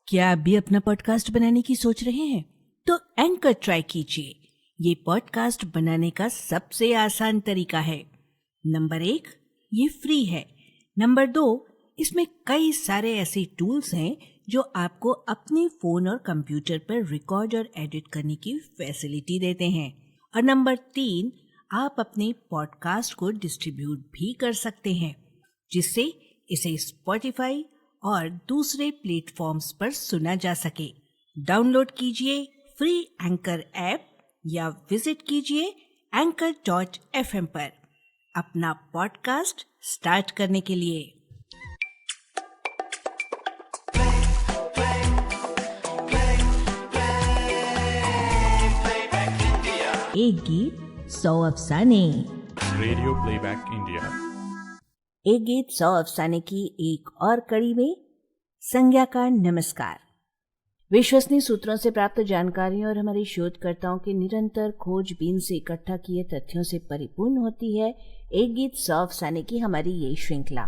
क्या आप भी अपना पॉडकास्ट बनाने की सोच रहे हैं? तो एंकर ट्राई कीजिए। ये पॉडकास्ट बनाने का सबसे आसान तरीका है। नंबर 1, ये फ्री है। नंबर 2, इसमें कई सारे ऐसे टूल्स हैं जो आपको अपने फोन और कंप्यूटर पर रिकॉर्ड और एडिट करने की फैसिलिटी देते हैं। और नंबर 3, आप अपने पॉडकास्ट को डिस्ट्रीब्यूट भी कर सकते हैं, जिससे इसे स्पॉटिफाई और दूसरे प्लेटफॉर्म्स पर सुना जा सके। डाउनलोड कीजिए फ्री एंकर ऐप या विजिट कीजिए anchor.fm पर अपना पॉडकास्ट स्टार्ट करने के लिए। एक गीत 100 अफसाने। Radio playback India. एक गीत 100 अफसाने की एक और कड़ी में संज्ञा का नमस्कार। विश्वसनीय सूत्रों से प्राप्त जानकारी और हमारे शोधकर्ताओं के निरंतर खोजबीन से इकट्ठा किए तथ्यों से परिपूर्ण होती है एक गीत 100 अफसाने की हमारी ये श्रृंखला।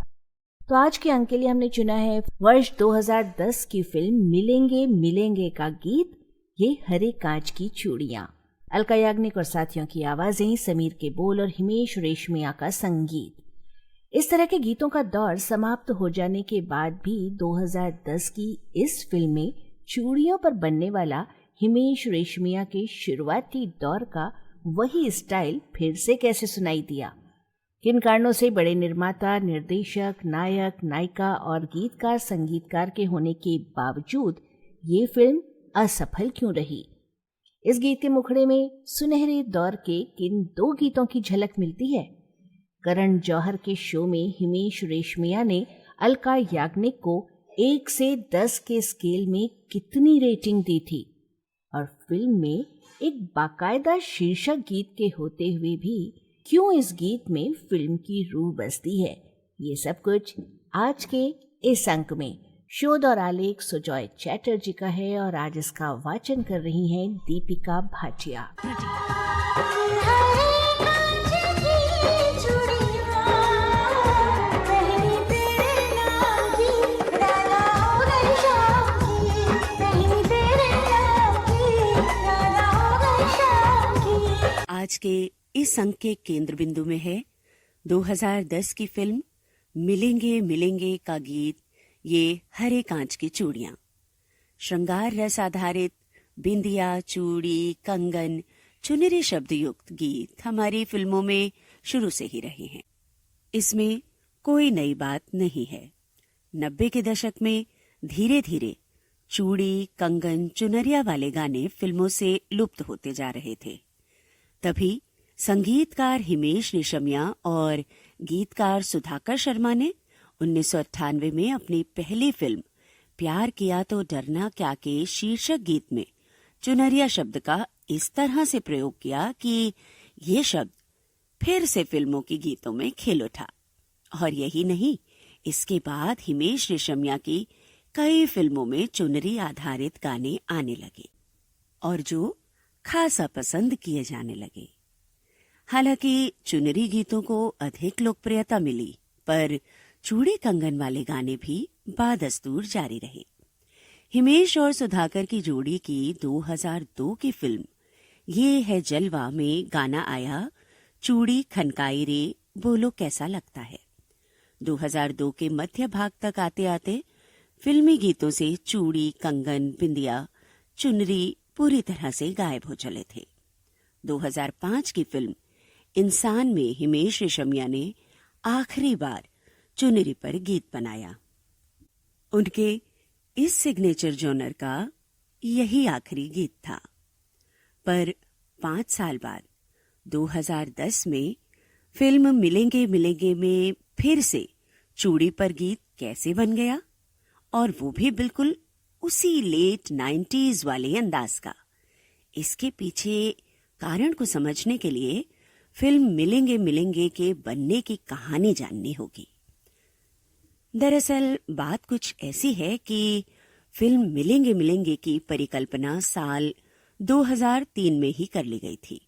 तो आज के अंक के लिए हमने चुना है वर्ष 2010 की फिल्म मिलेंगे मिलेंगे का गीत ये हरे कांच की चूड़ियां। अलका याग्निक और साथियों की आवाजें, समीर के बोल और हिमेश रेशमिया का संगीत। इस तरह के गीतों का दौर समाप्त हो जाने के बाद भी 2010 की इस फिल्म में चूड़ियों पर बनने वाला हिमेश रेशमिया के शुरुआती दौर का वही स्टाइल फिर से कैसे सुनाई दिया? किन कारणों से बड़े निर्माता, निर्देशक, नायक, नायिका और गीतकार, संगीतकार के होने के बावजूद ये फिल्म असफल क्यों रही? इस गीत के मुखड़े में सुनहरे दौर के किन 2 गीतों की झलक मिलती है? करण जौहर के शो में हिमेश रेशमिया ने अलका याग्निक को 1 से 10 के स्केल में कितनी रेटिंग दी थी? और फिल्म में एक बाकायदा शीर्षक गीत के होते हुए भी क्यों इस गीत में फिल्म की रूह बसती है? ये सब कुछ आज के इस अंक में। शोध और आलेख सुजॉय चैटर्जी का है और आज इसका वाचन कर रही हैं दीपिका भाटिया। आज के इस अंक के केंद्र बिंदु में है 2010 की फिल्म मिलेंगे मिलेंगे का गीत ये हरे कांच की चूड़ियां। श्रृंगार रस आधारित बिंदिया, चूड़ी, कंगन, चुनरी शब्द युक्त गीत हमारी फिल्मों में शुरू से ही रहे हैं। इसमें कोई नई बात नहीं है। 90 के दशक में धीरे धीरे चूड़ी, कंगन, चुनरिया वाले गाने फिल्मों से लुप्त होते जा रहे थे। तभी संगीतकार हिमेश रेशमिया और गीतकार सुधाकर शर्मा ने 1998 में अपनी पहली फिल्म प्यार किया तो डरना क्या के शीर्षक गीत में चुनरिया शब्द का इस तरह से प्रयोग किया कि ये शब्द फिर से फिल्मों की गीतों में खिल उठा। और यही नहीं, इसके बाद हिमेश रेशमिया की कई फिल्मों में चुनरी आधारित गाने आने लगे और जो खासा पसंद किए जाने लगे। हालांकि चुनरी गीतों को अधिक लोकप्रियता मिली, पर चूड़ी कंगन वाले गाने भी बादस्तूर जारी रहे। हिमेश और सुधाकर की जोड़ी की 2002 की फिल्म ये है जलवा में गाना आया चूड़ी खनकाई रे बोलो कैसा लगता है। 2002 के मध्य भाग तक आते आते फिल्मी गीतों से चूड़ी, कंगन, बिंदिया, चुनरी पूरी तरह से गायब हो चले थे। 2005 की फिल्म इंसान में हिमेश रेशमिया ने आखिरी बार चुनरी पर गीत बनाया। उनके इस सिग्नेचर जॉनर का यही आखिरी गीत था। पर 5 साल बाद 2010 में फिल्म मिलेंगे मिलेंगे में फिर से चूड़ी पर गीत कैसे बन गया, और वो भी बिल्कुल उसी लेट 90s वाले अंदाज का। इसके पीछे कारण को समझने के लिए फिल्म मिलेंगे मिलेंगे के बनने की कहानी जाननी होगी। दरअसल बात कुछ ऐसी है कि फिल्म मिलेंगे मिलेंगे की परिकल्पना साल 2003 में ही कर ली गई थी।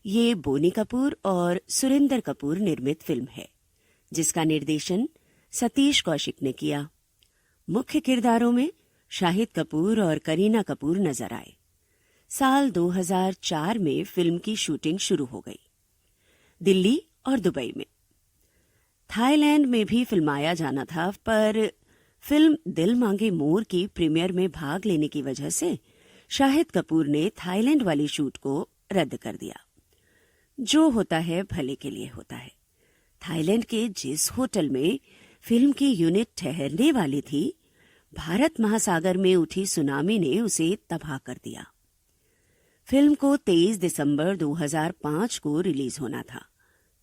ये बोनी कपूर और सुरिंदर कपूर निर्मित फिल्म है, जिसका निर्देशन सतीश कौशिक ने किया। मुख्य किरदारों में शाहिद कपूर और करीना कपूर नजर आए। साल 2004 में फिल्म की शूटिंग शुरू हो गई, दिल्ली और दुबई में। थाईलैंड में भी फिल्माया जाना था, पर फिल्म दिल मांगे मोर की प्रीमियर में भाग लेने की वजह से शाहिद कपूर ने थाईलैंड वाली शूट को रद्द कर दिया। जो होता है भले के लिए होता है। थाईलैंड के जिस होटल में फिल्म की यूनिट ठहरने वाली थी, भारत महासागर में उठी सुनामी ने उसे तबाह कर दिया। फिल्म को 23 दिसंबर 2005 को रिलीज होना था,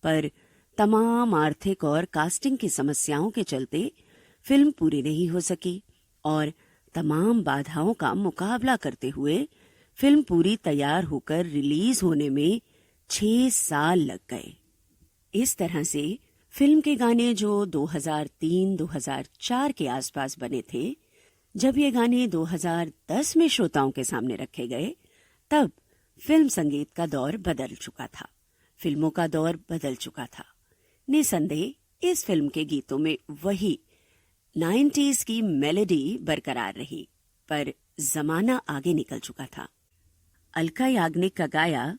पर तमाम आर्थिक और कास्टिंग की समस्याओं के चलते फिल्म पूरी नहीं हो सकी और तमाम बाधाओं का मुकाबला करते हुए फिल्म पूरी तैयार होकर रिलीज होने में 6 साल लग गए। इस तरह से फिल्म के गाने जो 2003-2004 के आसपास बने थे, जब ये गाने 2010 में श्रोताओं के सामने रखे गए, तब फिल्म संगीत का दौर बदल चुका था, फिल्मों का दौर बदल चुका था। निसंदेह इस फिल्म के गीतों में वही 90s की मेलोडी बरकरार रही, पर जमाना आगे निकल चुका था। अलका याग्निक का गाया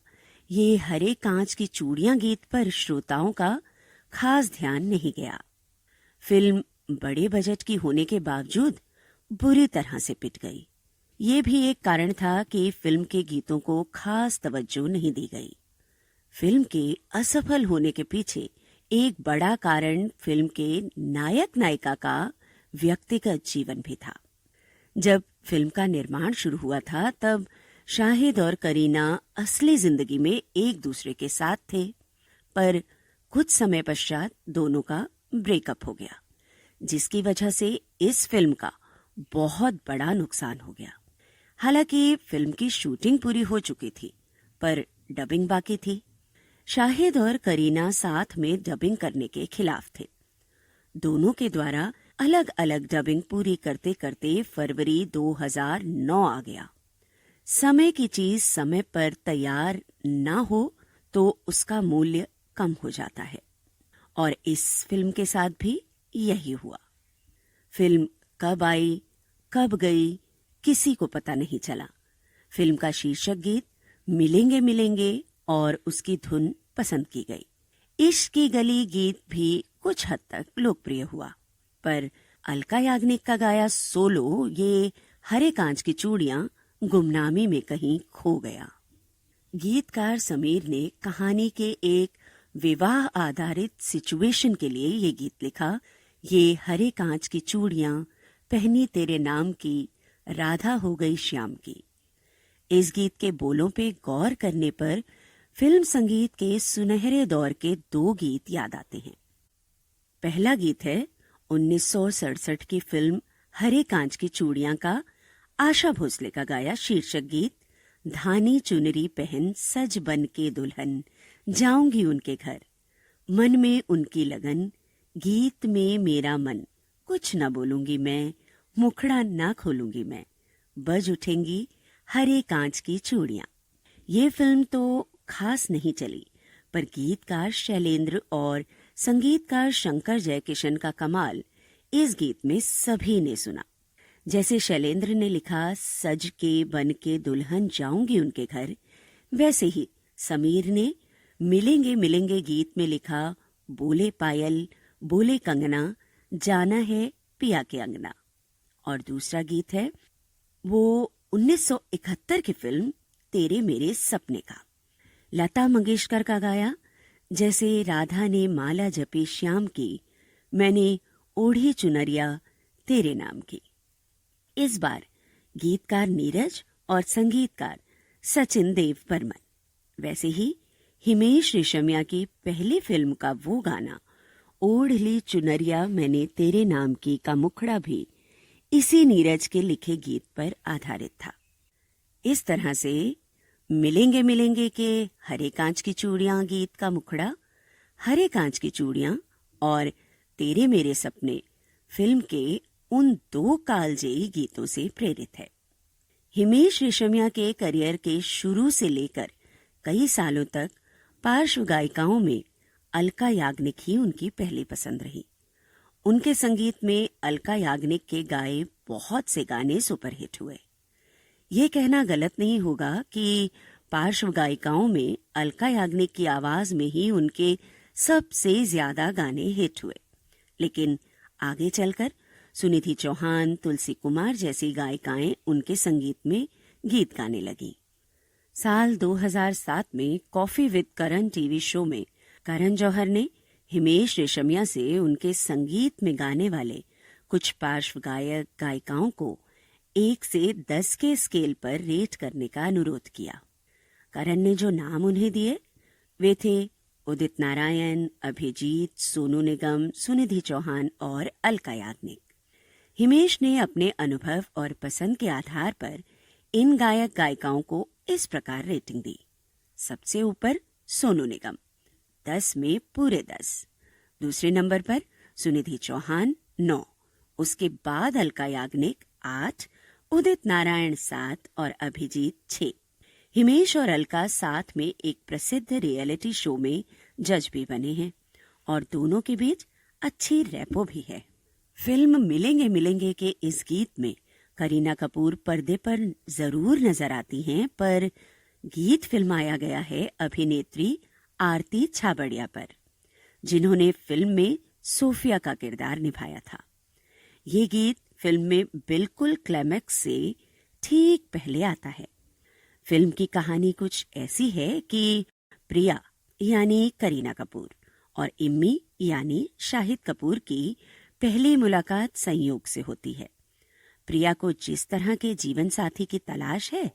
ये हरे कांच की चूड़ियां गीत पर श्रोताओं का खास ध्यान नहीं गया। फिल्म बड़े बजट की होने के बावजूद बुरी तरह से पिट गई। ये भी एक कारण था कि फिल्म के गीतों को खास तवज्जो नहीं दी गई। फिल्म के असफल होने के पीछे एक बड़ा कारण फिल्म के नायक नायिका का व्यक्तिगत जीवन भी था। जब फिल्म का निर्माण शुरू हुआ था, तब शाहिद और करीना असली जिंदगी में एक दूसरे के साथ थे, पर कुछ समय पश्चात दोनों का ब्रेकअप हो गया, जिसकी वजह से इस फिल्म का बहुत बड़ा नुकसान हो गया। हालांकि फिल्म की शूटिंग पूरी हो चुकी थी, पर डबिंग बाकी थी। शाहिद और करीना साथ में डबिंग करने के खिलाफ थे। दोनों के द्वारा अलग अलग डबिंग पूरी करते करते फरवरी 2009 आ गया। समय की चीज समय पर तैयार ना हो तो उसका मूल्य कम हो जाता है, और इस फिल्म के साथ भी यही हुआ। फिल्म कब आई, कब गई, किसी को पता नहीं चला। फिल्म का शीर्षक गीत मिलेंगे मिलेंगे और उसकी धुन पसंद की गई। इश्क की गली गीत भी कुछ हद तक लोकप्रिय हुआ, पर अलका याग्निक का गाया सोलो ये हरे कांच की चूड़ियां गुमनामी में कहीं खो गया। गीतकार समीर ने कहानी के एक विवाह आधारित सिचुएशन के लिए ये गीत लिखा। ये हरे कांच की चूड़ियां पहनी तेरे नाम की, राधा हो गई श्याम की। इस गीत के बोलों पे गौर करने पर फिल्म संगीत के सुनहरे दौर के 2 गीत याद आते हैं। पहला गीत है 1967 की फिल्म हरे कांच की चूड़ियां का आशा भोसले का गाया शीर्षक गीत धानी चुनरी पहन सज बन के दुल्हन जाऊंगी उनके घर, मन में उनकी लगन, गीत में मेरा मन, कुछ न बोलूंगी मैं, मुखड़ा ना खोलूंगी मैं, बज उठेंगी हरे कांच की चूड़ियां। ये फिल्म तो खास नहीं चली, पर गीतकार शैलेंद्र और संगीतकार शंकर जयकिशन का कमाल इस गीत में सभी ने सुना। जैसे शैलेंद्र ने लिखा सज के बन के दुल्हन जाऊंगी उनके घर, वैसे ही समीर ने मिलेंगे मिलेंगे गीत में लिखा बोले पायल बोले कंगना, जाना है पिया के अंगना। और दूसरा गीत है वो 1971 की फिल्म तेरे मेरे सपने का, लता मंगेशकर का गाया। जैसे राधा ने माला जपी श्याम की, मैंने ओढ़ी चुनरिया तेरे नाम की। इस बार गीतकार नीरज और संगीतकार सचिन देव बर्मन। वैसे ही हिमेश रेशमिया की पहली फिल्म का वो गाना ओढ़ ली चुनरिया मैंने तेरे नाम की का मुखड़ा भी इसी नीरज के लिखे गीत पर आधारित था। इस तरह से मिलेंगे मिलेंगे के हरे कांच की चूड़ियां गीत का मुखड़ा हरे कांच की चूड़ियां और तेरे मेरे सपने फिल्म के उन 2 कालजयी गीतों से प्रेरित है। हिमेश रेशमिया के करियर के शुरू से लेकर कई सालों तक पार्श्व गायिकाओं में अलका याग्निक ही उनकी पहली पसंद रही। उनके संगीत में अलका याग्निक के गाए बहुत से गाने सुपरहिट हुए। ये कहना गलत नहीं होगा कि पार्श्व गायिकाओं में अलका याग्निक की आवाज में ही उनके सबसे ज्यादा गाने हिट हुए, लेकिन आगे चलकर सुनिधि चौहान, तुलसी कुमार जैसी गायिकाएं उनके संगीत में गीत गाने लगी। साल 2007 में coffee with Karan TV show में करण जौहर ने हिमेश रेशमिया से उनके संगीत में गाने वाले कुछ पार्श्व गायक गायिकाओं को 1 से 10 के स्केल पर रेट करने का अनुरोध किया। करण ने जो नाम उन्हें दिए वे थे उदित नारायण, अभिजीत, सोनू निगम, सुनिधि चौहान और अलका याग्निक। हिमेश ने अपने अनुभव और पसंद के आधार पर इन गायक गायिकाओं को इस प्रकार रेटिंग दी। सबसे ऊपर सोनू निगम 10 में पूरे 10, दूसरे नंबर पर सुनिधि चौहान 9, उसके बाद अलका याग्निक 8, उदित नारायण 7 और अभिजीत 6। हिमेश और अलका साथ में एक प्रसिद्ध रियलिटी शो में जज भी बने हैं और दोनों के बीच अच्छी रैपो भी है। फिल्म मिलेंगे मिलेंगे के इस गीत में करीना कपूर पर्दे पर जरूर नजर आती हैं, पर गीत फिल्माया गया है अभिनेत्री आरती छाबड़िया पर, जिन्होंने फिल्म में सोफिया का किरदार निभाया था। ये गीत फिल्म में बिल्कुल क्लाइमैक्स से ठीक पहले आता है। फिल्म की कहानी कुछ ऐसी है कि प्रिया यानी करीना कपूर और इम्मी यानी शाहिद कपूर की पहली मुलाकात संयोग से होती है। प्रिया को जिस तरह के जीवन साथी की तलाश है,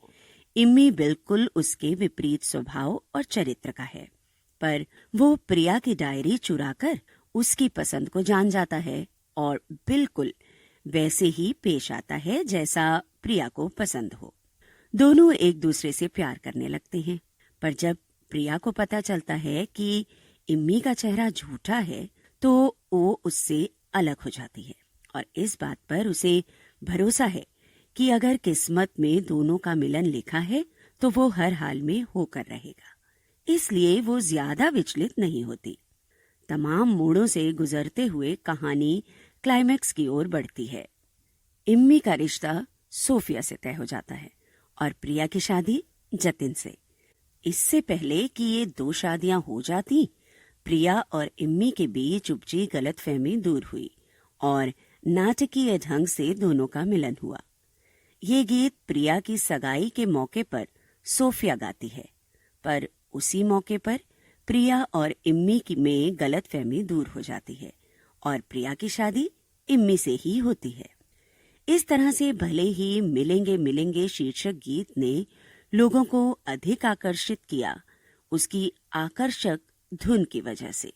इम्मी बिल्कुल उसके विपरीत स्वभाव और चरित्र का है, पर वो प्रिया की डायरी चुराकर उसकी पसंद को जान जाता है और बिल्कुल वैसे ही पेश आता है जैसा प्रिया को पसंद हो। दोनों एक दूसरे से प्यार करने लगते हैं, पर जब प्रिया को पता चलता है कि इम्मी का चेहरा झूठा है तो वो उससे अलग हो जाती है और इस बात पर उसे भरोसा है कि अगर किस्मत में दोनों का मिलन लिखा है तो वो हर हाल में होकर रहेगा। इसलिए वो ज्यादा विचलित नहीं होती। तमाम मोड़ों से गुजरते हुए कहानी क्लाइमैक्स की ओर बढ़ती है। इम्मी का रिश्ता सोफिया से तय हो जाता है और प्रिया की शादी जतिन से। इससे पहले कि ये 2 शादियां हो जाती, प्रिया और इम्मी के बीच उपजी गलतफहमी दूर हुई और नाटकीय ढंग से दोनों का मिलन हुआ। ये गीत प्रिया की सगाई के मौके पर सोफिया गाती है, पर उसी मौके पर प्रिया और इम्मी की में गलतफहमी दूर हो जाती है और प्रिया की शादी इम्मी से ही होती है। इस तरह से भले ही मिलेंगे मिलेंगे शीर्षक गीत ने लोगों को अधिक आकर्षित किया उसकी आकर्षक धुन की वजह से,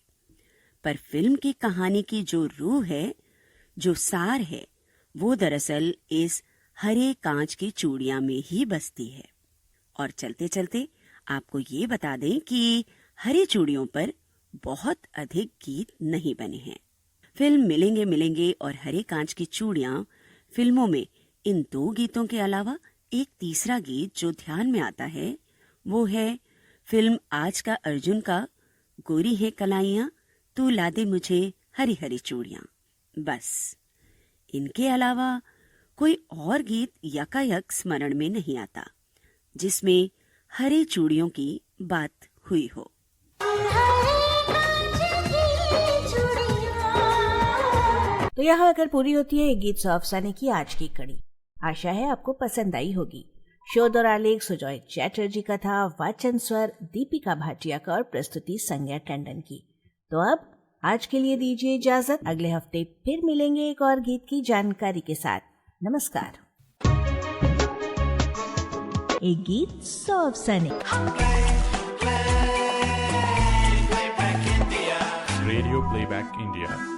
पर फिल्म की कहानी की जो रूह है, जो सार है, वो दरअसल इस हरे कांच की चूड़ियां में ही बसती है। और चलते चलते आपको ये बता दें कि हरी चूड़ियों पर बहुत अधिक गीत नहीं बने हैं। फिल्म मिलेंगे मिलेंगे और हरे कांच की चूड़ियां फिल्मों में इन 2 गीतों के अलावा एक तीसरा गीत जो ध्यान में आता है वो है फिल्म आज का अर्जुन का गोरी है कलाइयां तू ला दे मुझे हरी हरी चूड़ियां। बस इनके अलावा कोई और गीत यकायक स्मरण में नहीं आता जिसमें हरी चूड़ियों की बात हुई हो। तो यहाँ अगर पूरी होती है गीत सौ अफसाने की आज की कड़ी। आशा है आपको पसंद आई होगी। शोध और आलेख सुजॉय चैटर्जी का था, वाचन स्वर दीपिका भाटिया का और प्रस्तुति संज्ञा टंडन की। तो अब आज के लिए दीजिए इजाजत। अगले हफ्ते फिर मिलेंगे एक और गीत की जानकारी के साथ। नमस्कार। एक गीत 100 अफसाने। Radio playback India.